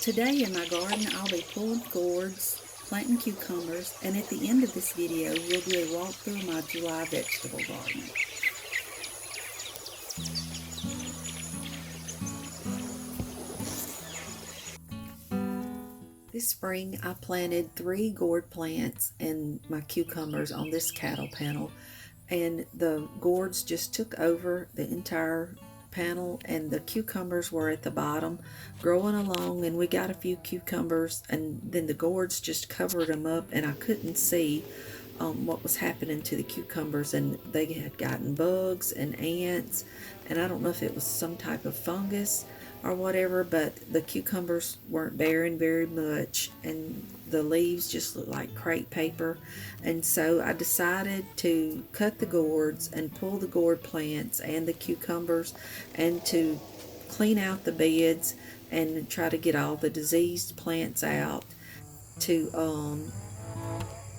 Today in my garden I'll be pulling gourds, planting cucumbers, and at the end of this video we'll do a walkthrough of my July vegetable garden. This spring I planted 3 gourd plants and my cucumbers on this cattle panel, and the gourds just took over the entire panel and the cucumbers were at the bottom growing along, and we got a few cucumbers and then the gourds just covered them up and I couldn't see what was happening to the cucumbers, and they had gotten bugs and ants, and I don't know if it was some type of fungus or whatever, but the cucumbers weren't bearing very much and the leaves just looked like crepe paper. And so I decided to cut the gourds and pull the gourd plants and the cucumbers and to clean out the beds and try to get all the diseased plants out, to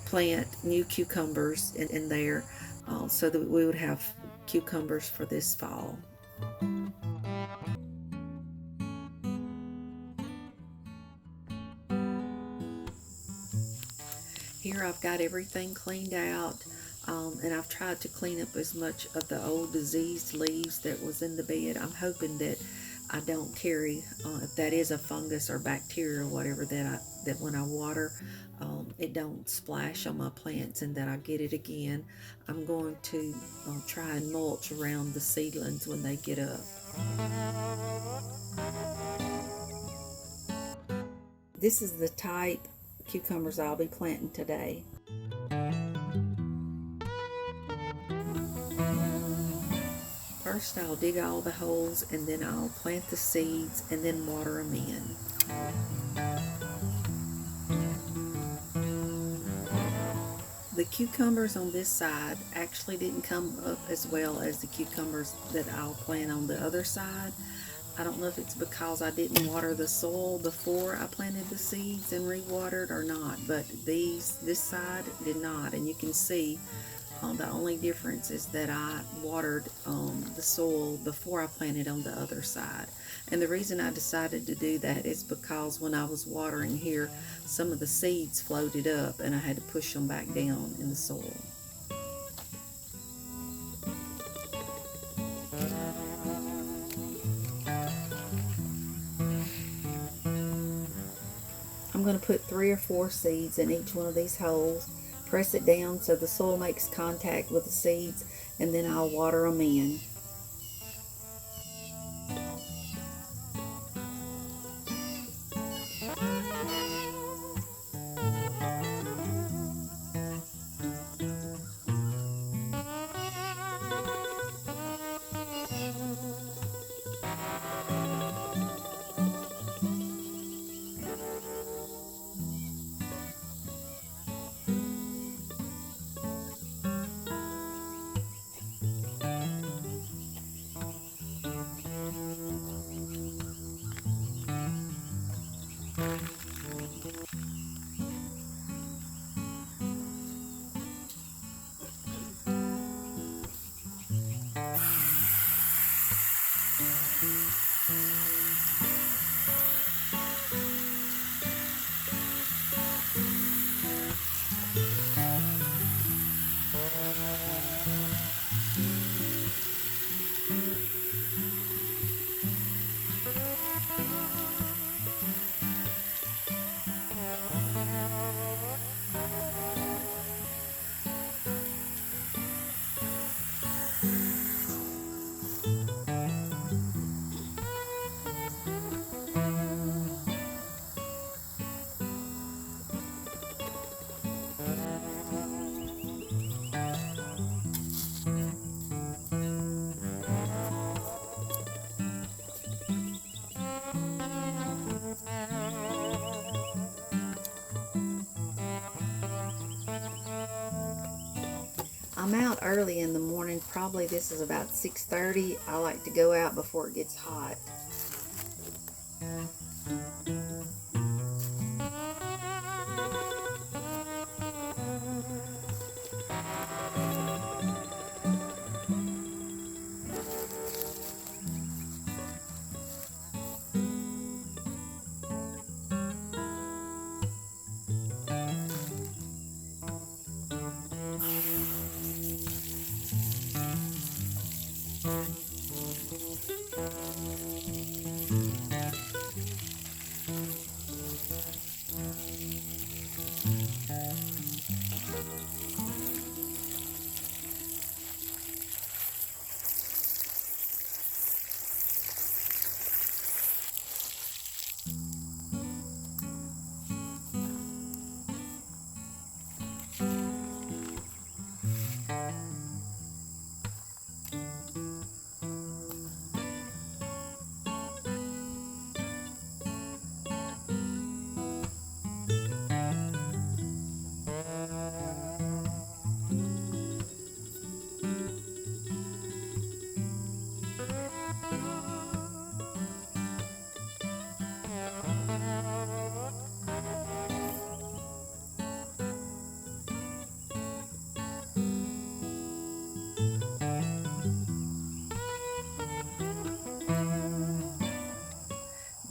plant new cucumbers in there, so that we would have cucumbers for this fall. Here I've got everything cleaned out, and I've tried to clean up as much of the old diseased leaves that was in the bed. I'm hoping that I don't carry, if that is a fungus or bacteria or whatever, that when I water, it don't splash on my plants and that I get it again. I'm going to try and mulch around the seedlings when they get up. This is the type cucumbers I'll be planting today. First I'll dig all the holes and then I'll plant the seeds and then water them in. The cucumbers on this side actually didn't come up as well as the cucumbers that I'll plant on the other side. I don't know if it's because I didn't water the soil before I planted the seeds and re-watered or not, but this side did not, and you can see the only difference is that I watered the soil before I planted on the other side. And the reason I decided to do that is because when I was watering here, some of the seeds floated up and I had to push them back down in the soil. I'm going to put 3 or 4 seeds in each one of these holes, press it down so the soil makes contact with the seeds, and then I'll water them in. I'm out early in the morning, probably this is about 6:30. I like to go out before it gets hot.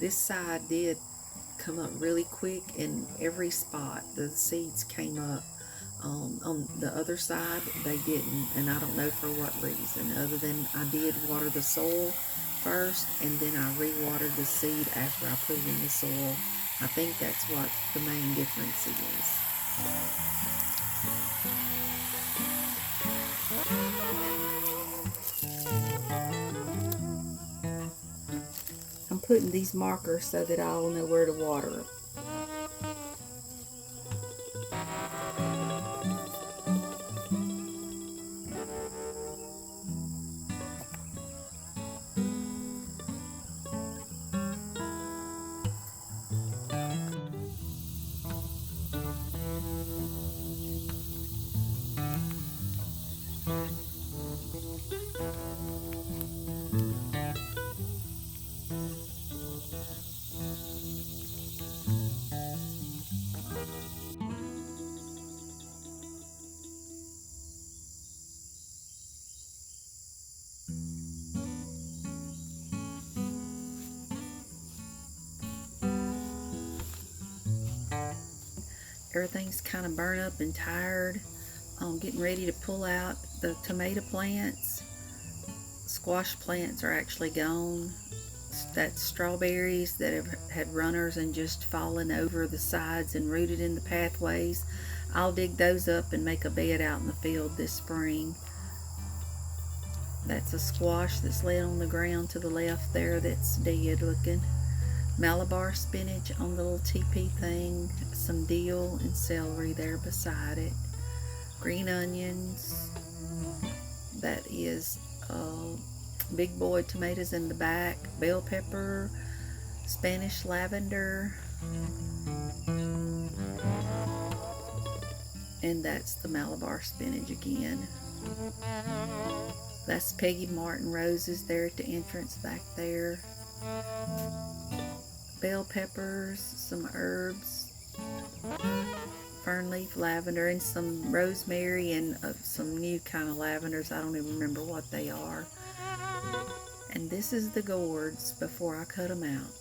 this side did come up really quick. In every spot the seeds came up. On the other side they didn't, and I don't know for what reason, other than I did water the soil first and then I re-watered the seed after I put it in the soil. I think that's what the main difference is. I'm putting these markers so that I'll know where to water it. Everything's kind of burnt up and tired. I'm getting ready to pull out the tomato plants. Squash plants are actually gone. That's strawberries that have had runners and just fallen over the sides and rooted in the pathways. I'll dig those up and make a bed out in the field this spring. That's a squash that's laying on the ground to the left there that's dead looking. Malabar spinach on the little teepee thing. Some dill and celery there beside it. Green onions. That is big boy tomatoes in the back. Bell pepper. Spanish lavender. And that's the Malabar spinach again. That's Peggy Martin roses there at the entrance back there. Bell peppers, some herbs, fern leaf lavender, and some rosemary, and some new kind of lavenders. I don't even remember what they are. And this is the gourds before I cut them out.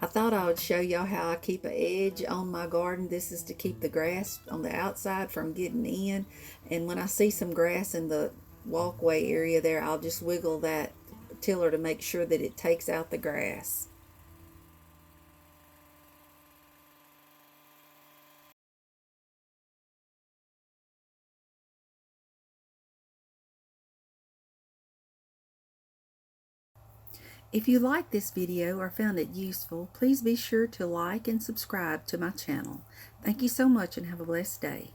I thought I would show y'all how I keep an edge on my garden. This is to keep the grass on the outside from getting in. And when I see some grass in the walkway area there, I'll just wiggle that tiller to make sure that it takes out the grass. If you liked this video or found it useful, please be sure to like and subscribe to my channel. Thank you so much and have a blessed day.